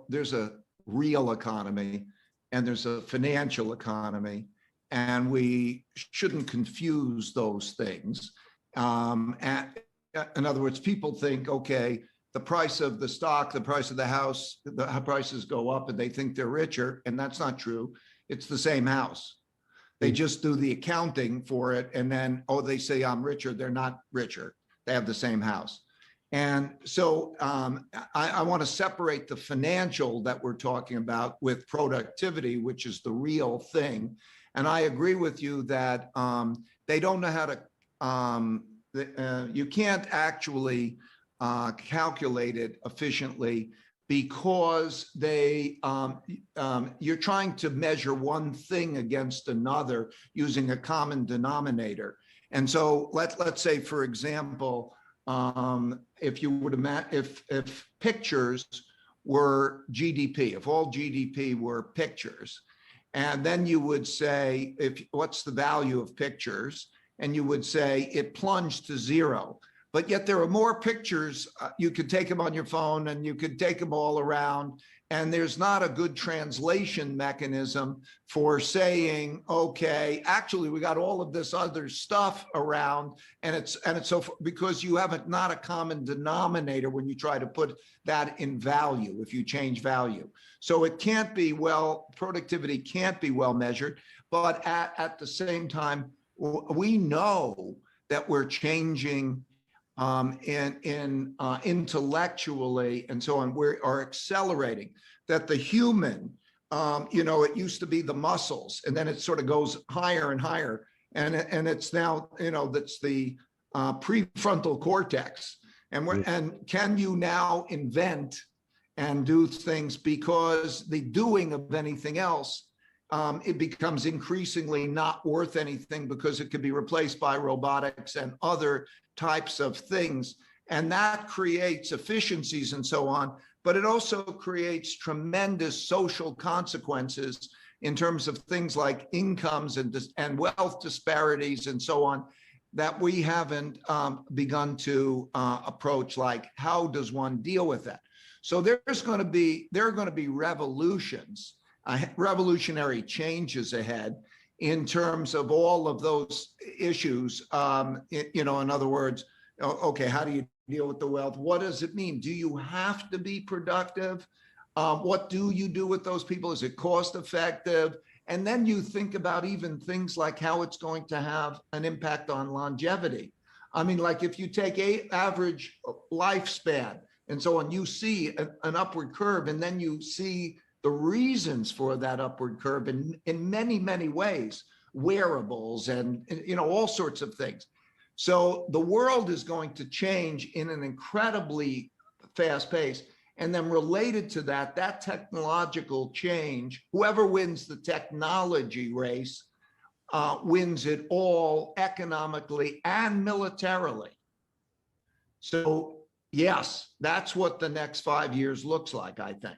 there's a real economy and there's a financial economy, and we shouldn't confuse those things. In other words, people think, okay, the price of the stock, the price of the house, the prices go up and they think they're richer, and that's not true. It's the same house. They just do the accounting for it, and then, oh, they say I'm richer. They're not richer. They have the same house. And so I want to separate the financial that we're talking about with productivity, which is the real thing. And I agree with you that they don't know how to, you can't actually calculate it efficiently, because you're trying to measure one thing against another using a common denominator. And so let's say, for example, if you would if pictures were GDP, if all GDP were pictures, and then you would say, what's the value of pictures? And you would say it plunged to zero. But yet there are more pictures. You could take them on your phone and you could take them all around. And there's not a good translation mechanism for saying, okay, actually we got all of this other stuff around, and it's so, because you have not a common denominator when you try to put that in value, if you change value. So it can't be productivity can't be well measured, but at the same time, we know that we're changing intellectually and so on. We are accelerating. That the human, it used to be the muscles, and then it sort of goes higher and higher, and it's now, that's the prefrontal cortex. And can you now invent and do things, because the doing of anything else, it becomes increasingly not worth anything, because it could be replaced by robotics and other types of things. And that creates efficiencies and so on, but it also creates tremendous social consequences in terms of things like incomes and wealth disparities and so on, that we haven't begun to approach, like how does one deal with that? So there are going to be revolutions, revolutionary changes ahead in terms of all of those issues. In other words, okay, how do you deal with the wealth? What does it mean? Do you have to be productive? What do you do with those people? Is it cost effective? And then you think about even things like how it's going to have an impact on longevity. I mean, like if you take average lifespan and so on, you see an upward curve, and then you see the reasons for that upward curve in many, many ways, wearables and all sorts of things. So the world is going to change in an incredibly fast pace. And then related to that technological change, whoever wins the technology race wins it all economically and militarily. So yes, that's what the next 5 years looks like, I think.